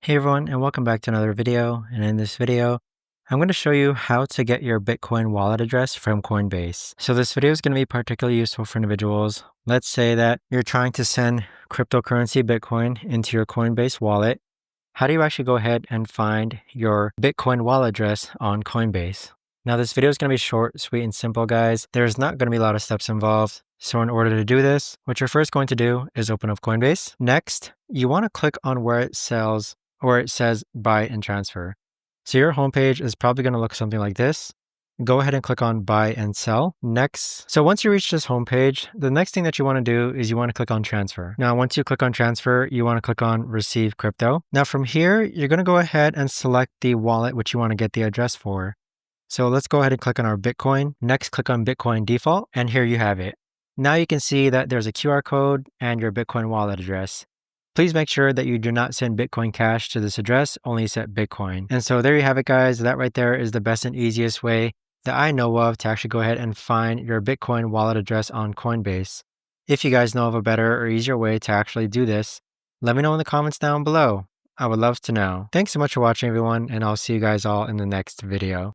Hey everyone, and welcome back to another video. And in this video, I'm going to show you how to get your Bitcoin wallet address from Coinbase. So this video is going to be particularly useful for individuals. Let's say that you're trying to send cryptocurrency Bitcoin into your Coinbase wallet. How do you actually go ahead and find your Bitcoin wallet address on Coinbase? Now this video is going to be short, sweet, and simple, guys. There's not going to be a lot of steps involved. So in order to do this, what you're first going to do is open up Coinbase. Next, you want to click on where it says buy and transfer. So your homepage is probably going to look something like this. Go ahead and click on buy and sell. Next, so once you reach this homepage, the next thing that you want to do is you want to click on transfer. Now, once you click on transfer, you want to click on receive crypto. Now from here, you're going to go ahead and select the wallet which you want to get the address for. So let's go ahead and click on our Bitcoin. Next, click on Bitcoin default, and here you have it. Now you can see that there's a QR code and your Bitcoin wallet address. Please make sure that you do not send Bitcoin Cash to this address, only set Bitcoin. And so there you have it, guys. That right there is the best and easiest way that I know of to actually go ahead and find your Bitcoin wallet address on Coinbase. If you guys know of a better or easier way to actually do this, let me know in the comments down below. I would love to know. Thanks so much for watching, everyone, and I'll see you guys all in the next video.